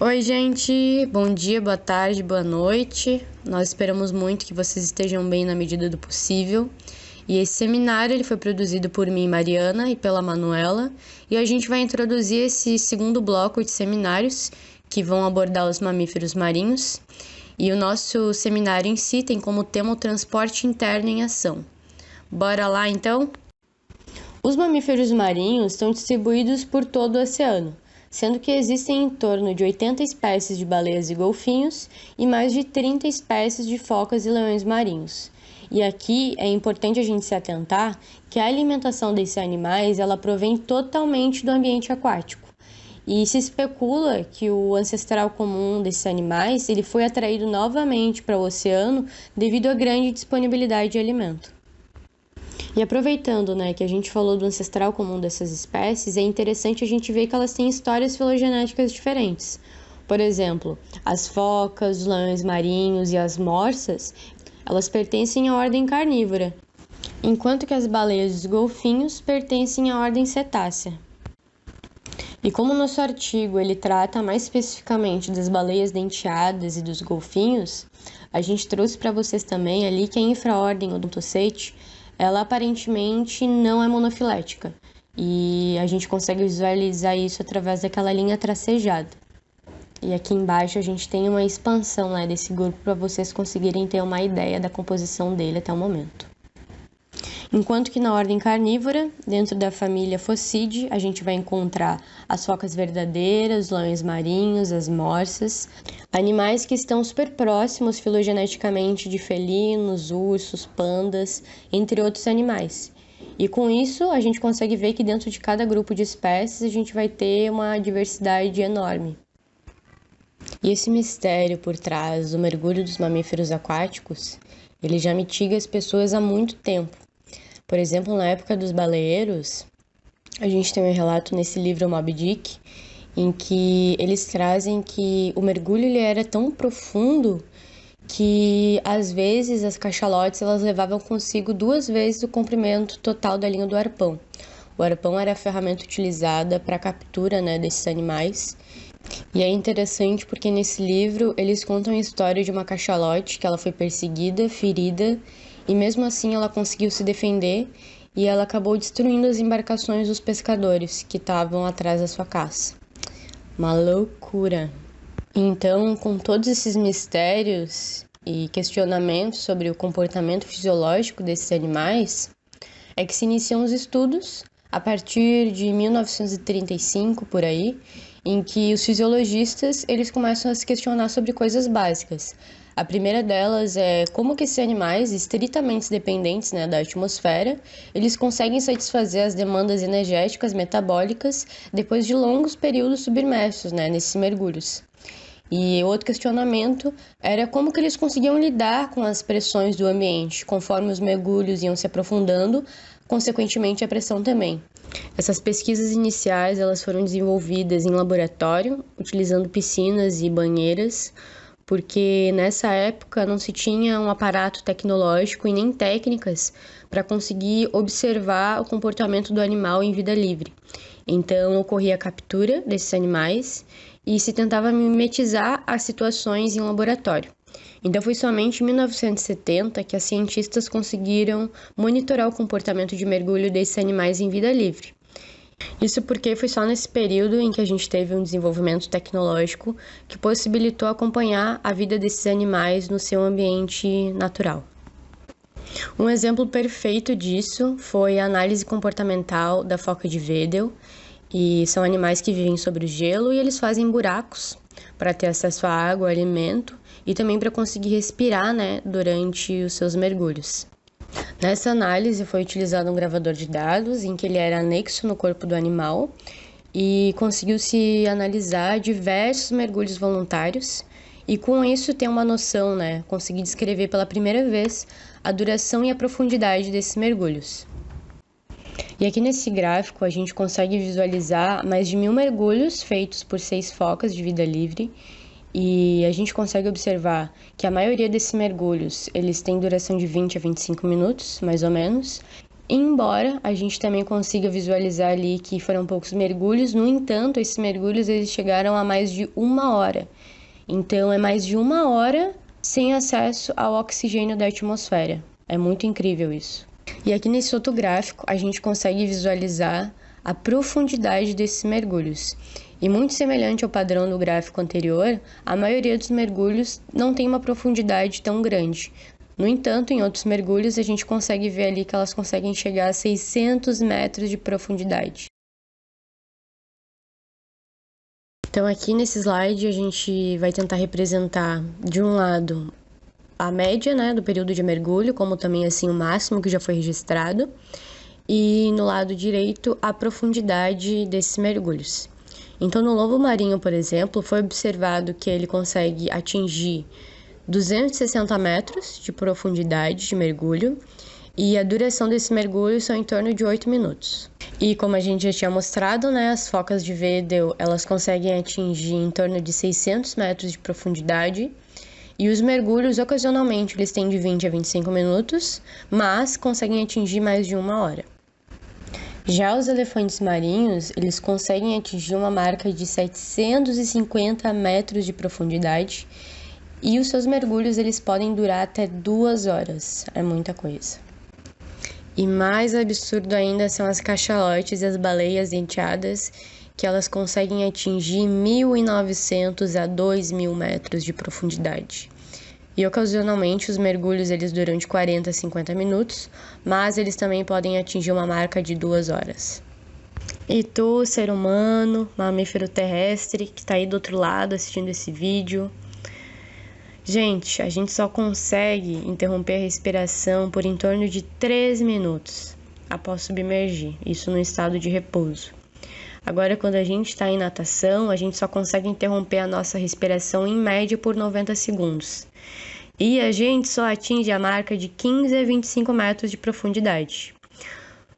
Oi, gente! Bom dia, boa tarde, boa noite. Nós esperamos muito que vocês estejam bem na medida do possível. E esse seminário ele foi produzido por mim, Mariana, e pela Manuela. E a gente vai introduzir esse segundo bloco de seminários que vão abordar os mamíferos marinhos. E o nosso seminário em si tem como tema o transporte interno em ação. Bora lá, então? Os mamíferos marinhos estão distribuídos por todo o oceano, sendo que existem em torno de 80 espécies de baleias e golfinhos e mais de 30 espécies de focas e leões marinhos. E aqui é importante a gente se atentar que a alimentação desses animais ela provém totalmente do ambiente aquático. E se especula que o ancestral comum desses animais ele foi atraído novamente para o oceano devido à grande disponibilidade de alimento. E aproveitando, que a gente falou do ancestral comum dessas espécies, é interessante a gente ver que elas têm histórias filogenéticas diferentes. Por exemplo, as focas, os leões marinhos e as morsas, elas pertencem à ordem carnívora, enquanto que as baleias e os golfinhos pertencem à ordem cetácea. E como o nosso artigo ele trata mais especificamente das baleias denteadas e dos golfinhos, a gente trouxe para vocês também ali que a infraordem Odontocete ela aparentemente não é monofilética e a gente consegue visualizar isso através daquela linha tracejada. E aqui embaixo a gente tem uma expansão desse grupo para vocês conseguirem ter uma ideia da composição dele até o momento. Enquanto que na ordem carnívora, dentro da família Phocidae, a gente vai encontrar as focas verdadeiras, os leões marinhos, as morsas, animais que estão super próximos filogeneticamente de felinos, ursos, pandas, entre outros animais. E com isso, a gente consegue ver que dentro de cada grupo de espécies a gente vai ter uma diversidade enorme. E esse mistério por trás do mergulho dos mamíferos aquáticos, ele já mitiga as pessoas há muito tempo. Por exemplo, na época dos baleeiros, a gente tem um relato nesse livro Moby Dick, em que eles trazem que o mergulho ele era tão profundo que, às vezes, as cachalotes elas levavam consigo 2 vezes o comprimento total da linha do arpão. O arpão era a ferramenta utilizada para a captura desses animais. E é interessante porque nesse livro eles contam a história de uma cachalote que ela foi perseguida, ferida, e mesmo assim ela conseguiu se defender e ela acabou destruindo as embarcações dos pescadores que estavam atrás da sua caça. Uma loucura! Então, com todos esses mistérios e questionamentos sobre o comportamento fisiológico desses animais, é que se iniciam os estudos a partir de 1935, por aí, em que os fisiologistas eles começam a se questionar sobre coisas básicas. A primeira delas é como que esses animais estritamente dependentes da atmosfera, eles conseguem satisfazer as demandas energéticas metabólicas depois de longos períodos submersos nesses mergulhos. E outro questionamento era como que eles conseguiam lidar com as pressões do ambiente, conforme os mergulhos iam se aprofundando, consequentemente a pressão também. Essas pesquisas iniciais elas foram desenvolvidas em laboratório, utilizando piscinas e banheiras, porque nessa época não se tinha um aparato tecnológico e nem técnicas para conseguir observar o comportamento do animal em vida livre. Então ocorria a captura desses animais e se tentava mimetizar as situações em laboratório. Então foi somente em 1970 que as cientistas conseguiram monitorar o comportamento de mergulho desses animais em vida livre. Isso porque foi só nesse período em que a gente teve um desenvolvimento tecnológico que possibilitou acompanhar a vida desses animais no seu ambiente natural. Um exemplo perfeito disso foi a análise comportamental da foca de Weddell, e são animais que vivem sobre o gelo e eles fazem buracos para ter acesso à água, alimento e também para conseguir respirar durante os seus mergulhos. Nessa análise foi utilizado um gravador de dados em que ele era anexo no corpo do animal e conseguiu-se analisar diversos mergulhos voluntários e com isso ter uma noção, conseguir descrever pela primeira vez a duração e a profundidade desses mergulhos. E aqui nesse gráfico a gente consegue visualizar mais de 1000 mergulhos feitos por 6 focas de vida livre e a gente consegue observar que a maioria desses mergulhos eles têm duração de 20 a 25 minutos, mais ou menos, Embora a gente também consiga visualizar ali que foram poucos mergulhos, no entanto, esses mergulhos eles chegaram a mais de 1 hora. Então, é mais de 1 hora sem acesso ao oxigênio da atmosfera. É muito incrível isso. E aqui nesse outro gráfico, a gente consegue visualizar a profundidade desses mergulhos. E muito semelhante ao padrão do gráfico anterior, a maioria dos mergulhos não tem uma profundidade tão grande. No entanto, em outros mergulhos, a gente consegue ver ali que elas conseguem chegar a 600 metros de profundidade. Então, aqui nesse slide, a gente vai tentar representar, de um lado, a média, né, do período de mergulho, como também assim o máximo que já foi registrado, e no lado direito, a profundidade desses mergulhos. Então, no lobo marinho, por exemplo, foi observado que ele consegue atingir 260 metros de profundidade de mergulho e a duração desse mergulho são em torno de 8 minutos. E como a gente já tinha mostrado, né, as focas de Weddell, elas conseguem atingir em torno de 600 metros de profundidade e os mergulhos, ocasionalmente, eles têm de 20 a 25 minutos, mas conseguem atingir mais de 1 hora. Já os elefantes marinhos, eles conseguem atingir uma marca de 750 metros de profundidade e os seus mergulhos eles podem durar até 2 horas, é muita coisa. E mais absurdo ainda são as cachalotes e as baleias denteadas, que elas conseguem atingir 1.900 a 2.000 metros de profundidade. E ocasionalmente os mergulhos eles duram de 40 a 50 minutos, mas eles também podem atingir uma marca de 2 horas. E tu, ser humano, mamífero terrestre, que está aí do outro lado assistindo esse vídeo, gente, a gente só consegue interromper a respiração por em torno de 3 minutos após submergir, isso no estado de repouso. Agora, quando a gente está em natação, a gente só consegue interromper a nossa respiração em média por 90 segundos. E a gente só atinge a marca de 15 a 25 metros de profundidade.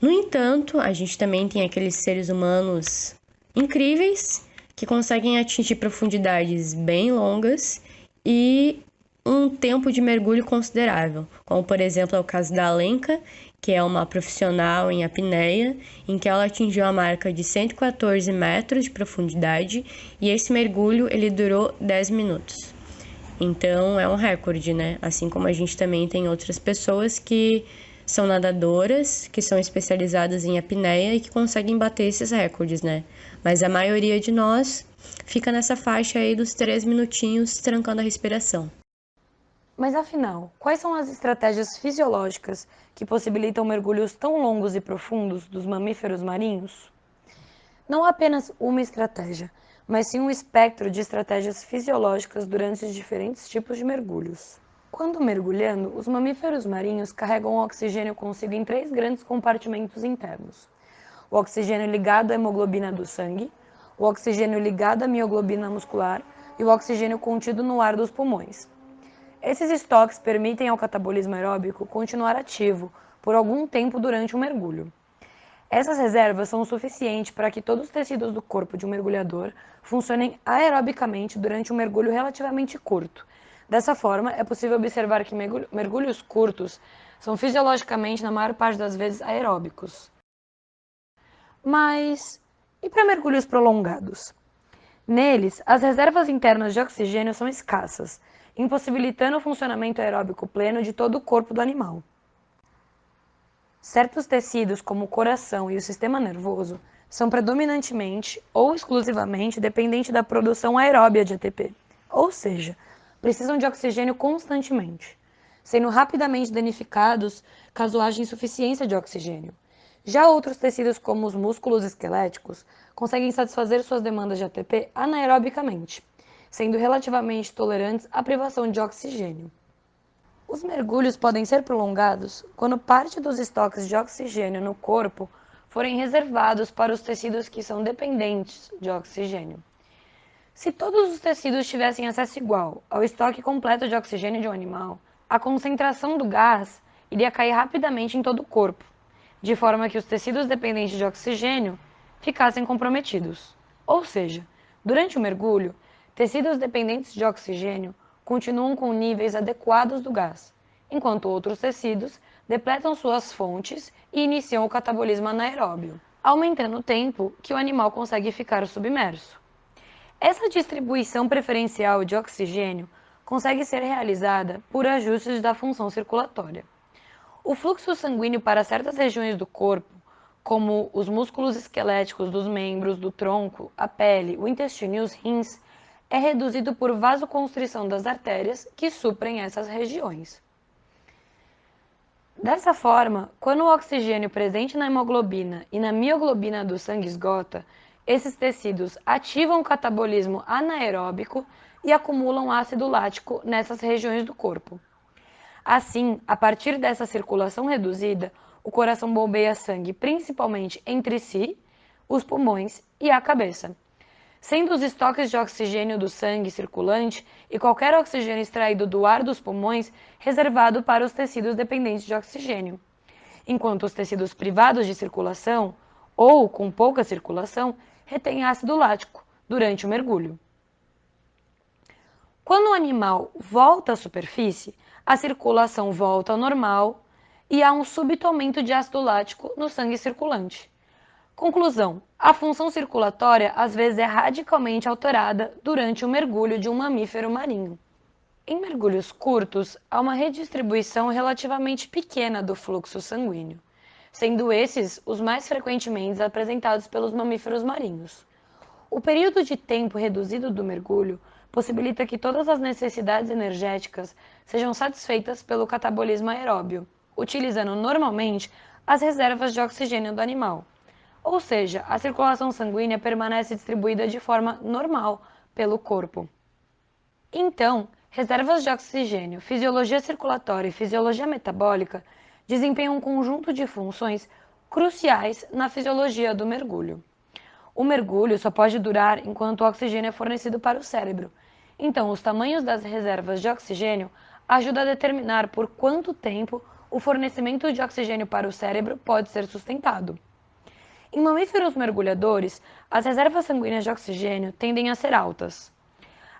No entanto, a gente também tem aqueles seres humanos incríveis que conseguem atingir profundidades bem longas e um tempo de mergulho considerável, como por exemplo é o caso da Alenka, que é uma profissional em apneia, em que ela atingiu a marca de 114 metros de profundidade e esse mergulho ele durou 10 minutos. Então é um recorde, né? Assim como a gente também tem outras pessoas que são nadadoras, que são especializadas em apneia e que conseguem bater esses recordes, né? Mas a maioria de nós fica nessa faixa aí dos 3 minutinhos trancando a respiração. Mas afinal, quais são as estratégias fisiológicas que possibilitam mergulhos tão longos e profundos dos mamíferos marinhos? Não há apenas uma estratégia, mas sim um espectro de estratégias fisiológicas durante os diferentes tipos de mergulhos. Quando mergulhando, os mamíferos marinhos carregam o oxigênio consigo em 3 grandes compartimentos internos: o oxigênio ligado à hemoglobina do sangue, o oxigênio ligado à mioglobina muscular e o oxigênio contido no ar dos pulmões. Esses estoques permitem ao catabolismo aeróbico continuar ativo por algum tempo durante o mergulho. Essas reservas são o suficiente para que todos os tecidos do corpo de um mergulhador funcionem aerobicamente durante um mergulho relativamente curto. Dessa forma, é possível observar que mergulhos curtos são fisiologicamente, na maior parte das vezes, aeróbicos. Mas e para mergulhos prolongados? Neles, as reservas internas de oxigênio são escassas, impossibilitando o funcionamento aeróbico pleno de todo o corpo do animal. Certos tecidos, como o coração e o sistema nervoso, são predominantemente ou exclusivamente dependentes da produção aeróbia de ATP, ou seja, precisam de oxigênio constantemente, sendo rapidamente danificados caso haja insuficiência de oxigênio. Já outros tecidos, como os músculos esqueléticos, conseguem satisfazer suas demandas de ATP anaerobicamente, sendo relativamente tolerantes à privação de oxigênio. Os mergulhos podem ser prolongados quando parte dos estoques de oxigênio no corpo forem reservados para os tecidos que são dependentes de oxigênio. Se todos os tecidos tivessem acesso igual ao estoque completo de oxigênio de um animal, a concentração do gás iria cair rapidamente em todo o corpo, de forma que os tecidos dependentes de oxigênio ficassem comprometidos. Ou seja, durante o mergulho, tecidos dependentes de oxigênio continuam com níveis adequados do gás, enquanto outros tecidos depletam suas fontes e iniciam o catabolismo anaeróbio, aumentando o tempo que o animal consegue ficar submerso. Essa distribuição preferencial de oxigênio consegue ser realizada por ajustes da função circulatória. O fluxo sanguíneo para certas regiões do corpo, como os músculos esqueléticos dos membros, do tronco, a pele, o intestino e os rins, é reduzido por vasoconstrição das artérias que suprem essas regiões. Dessa forma, quando o oxigênio presente na hemoglobina e na mioglobina do sangue esgota, esses tecidos ativam o catabolismo anaeróbico e acumulam ácido lático nessas regiões do corpo. Assim, a partir dessa circulação reduzida, o coração bombeia sangue principalmente entre si, os pulmões e a cabeça, sendo os estoques de oxigênio do sangue circulante e qualquer oxigênio extraído do ar dos pulmões reservado para os tecidos dependentes de oxigênio, enquanto os tecidos privados de circulação, ou com pouca circulação, retêm ácido lático durante o mergulho. Quando o animal volta à superfície, a circulação volta ao normal e há um súbito aumento de ácido lático no sangue circulante. Conclusão: a função circulatória às vezes é radicalmente alterada durante o mergulho de um mamífero marinho. Em mergulhos curtos, há uma redistribuição relativamente pequena do fluxo sanguíneo, sendo esses os mais frequentemente apresentados pelos mamíferos marinhos. O período de tempo reduzido do mergulho possibilita que todas as necessidades energéticas sejam satisfeitas pelo catabolismo aeróbio, utilizando normalmente as reservas de oxigênio do animal. Ou seja, a circulação sanguínea permanece distribuída de forma normal pelo corpo. Então, reservas de oxigênio, fisiologia circulatória e fisiologia metabólica desempenham um conjunto de funções cruciais na fisiologia do mergulho. O mergulho só pode durar enquanto o oxigênio é fornecido para o cérebro. Então, os tamanhos das reservas de oxigênio ajudam a determinar por quanto tempo o fornecimento de oxigênio para o cérebro pode ser sustentado. Em mamíferos mergulhadores, as reservas sanguíneas de oxigênio tendem a ser altas.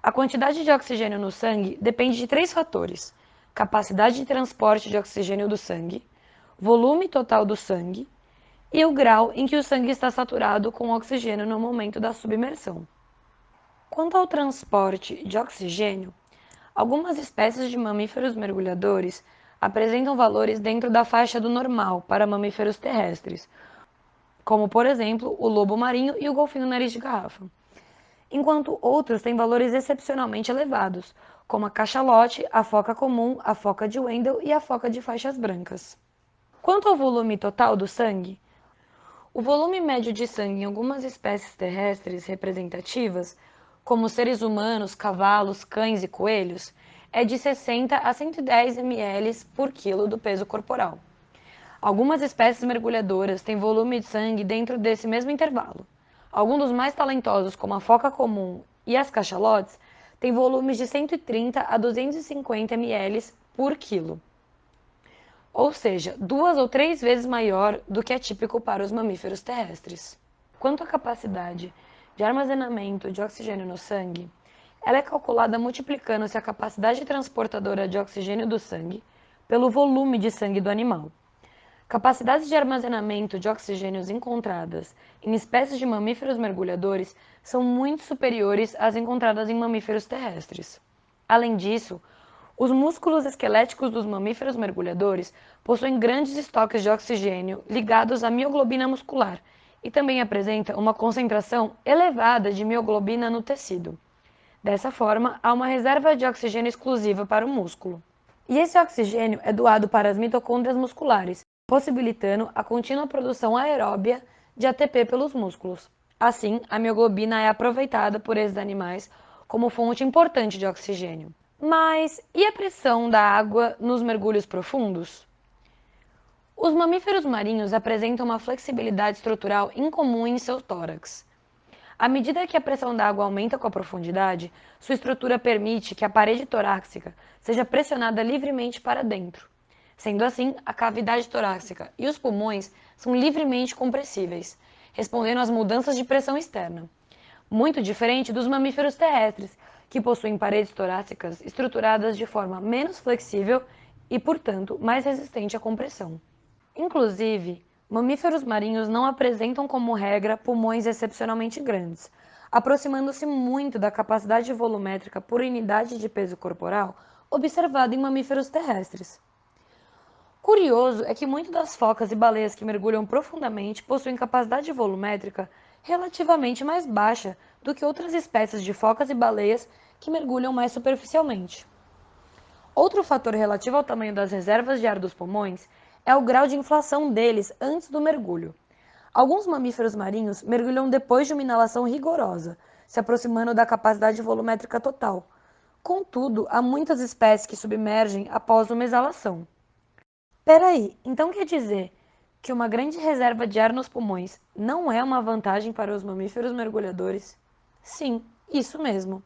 A quantidade de oxigênio no sangue depende de 3 fatores: capacidade de transporte de oxigênio do sangue, volume total do sangue e o grau em que o sangue está saturado com oxigênio no momento da submersão. Quanto ao transporte de oxigênio, algumas espécies de mamíferos mergulhadores apresentam valores dentro da faixa do normal para mamíferos terrestres, como, por exemplo, o lobo marinho e o golfinho nariz de garrafa, enquanto outros têm valores excepcionalmente elevados, como a cachalote, a foca comum, a foca de Wendel e a foca de faixas brancas. Quanto ao volume total do sangue, o volume médio de sangue em algumas espécies terrestres representativas, como seres humanos, cavalos, cães e coelhos, é de 60 a 110 ml por quilo do peso corporal. Algumas espécies mergulhadoras têm volume de sangue dentro desse mesmo intervalo. Alguns dos mais talentosos, como a foca comum e as cachalotes, têm volumes de 130 a 250 ml por quilo, ou seja, 2 ou 3 vezes maior do que é típico para os mamíferos terrestres. Quanto à capacidade de armazenamento de oxigênio no sangue, ela é calculada multiplicando-se a capacidade transportadora de oxigênio do sangue pelo volume de sangue do animal. Capacidades de armazenamento de oxigênios encontradas em espécies de mamíferos mergulhadores são muito superiores às encontradas em mamíferos terrestres. Além disso, os músculos esqueléticos dos mamíferos mergulhadores possuem grandes estoques de oxigênio ligados à mioglobina muscular e também apresentam uma concentração elevada de mioglobina no tecido. Dessa forma, há uma reserva de oxigênio exclusiva para o músculo. E esse oxigênio é doado para as mitocôndrias musculares, possibilitando a contínua produção aeróbia de ATP pelos músculos. Assim, a mioglobina é aproveitada por esses animais como fonte importante de oxigênio. Mas e a pressão da água nos mergulhos profundos? Os mamíferos marinhos apresentam uma flexibilidade estrutural incomum em seu tórax. À medida que a pressão da água aumenta com a profundidade, sua estrutura permite que a parede torácica seja pressionada livremente para dentro. Sendo assim, a cavidade torácica e os pulmões são livremente compressíveis, respondendo às mudanças de pressão externa. Muito diferente dos mamíferos terrestres, que possuem paredes torácicas estruturadas de forma menos flexível e, portanto, mais resistente à compressão. Inclusive, mamíferos marinhos não apresentam como regra pulmões excepcionalmente grandes, aproximando-se muito da capacidade volumétrica por unidade de peso corporal observada em mamíferos terrestres. Curioso é que muitas das focas e baleias que mergulham profundamente possuem capacidade volumétrica relativamente mais baixa do que outras espécies de focas e baleias que mergulham mais superficialmente. Outro fator relativo ao tamanho das reservas de ar dos pulmões é o grau de inflação deles antes do mergulho. Alguns mamíferos marinhos mergulham depois de uma inalação rigorosa, se aproximando da capacidade volumétrica total. Contudo, há muitas espécies que submergem após uma exalação. Peraí, então quer dizer que uma grande reserva de ar nos pulmões não é uma vantagem para os mamíferos mergulhadores? Sim, isso mesmo.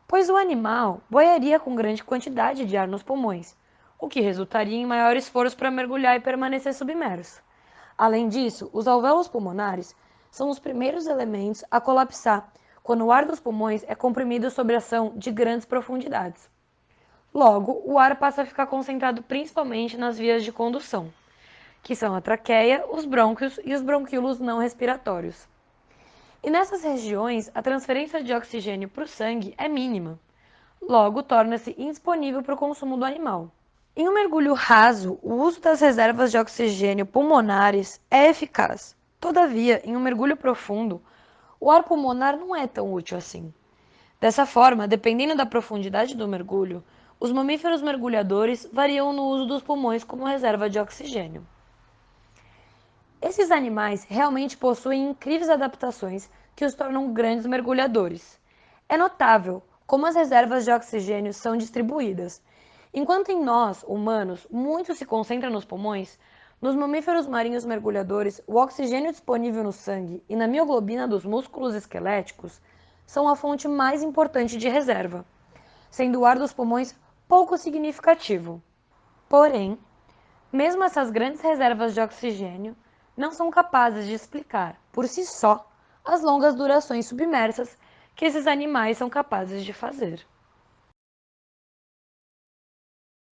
Pois o animal boiaria com grande quantidade de ar nos pulmões, o que resultaria em maior esforço para mergulhar e permanecer submerso. Além disso, os alvéolos pulmonares são os primeiros elementos a colapsar quando o ar dos pulmões é comprimido sob a ação de grandes profundidades. Logo, o ar passa a ficar concentrado principalmente nas vias de condução, que são a traqueia, os brônquios e os bronquíolos não respiratórios. E nessas regiões, a transferência de oxigênio para o sangue é mínima, logo torna-se indisponível para o consumo do animal. Em um mergulho raso, o uso das reservas de oxigênio pulmonares é eficaz. Todavia, em um mergulho profundo, o ar pulmonar não é tão útil assim. Dessa forma, dependendo da profundidade do mergulho, os mamíferos mergulhadores variam no uso dos pulmões como reserva de oxigênio. Esses animais realmente possuem incríveis adaptações que os tornam grandes mergulhadores. É notável como as reservas de oxigênio são distribuídas. Enquanto em nós, humanos, muito se concentra nos pulmões, nos mamíferos marinhos mergulhadores, o oxigênio disponível no sangue e na mioglobina dos músculos esqueléticos são a fonte mais importante de reserva, sendo o ar dos pulmões pouco significativo. Porém, mesmo essas grandes reservas de oxigênio não são capazes de explicar, por si só, as longas durações submersas que esses animais são capazes de fazer.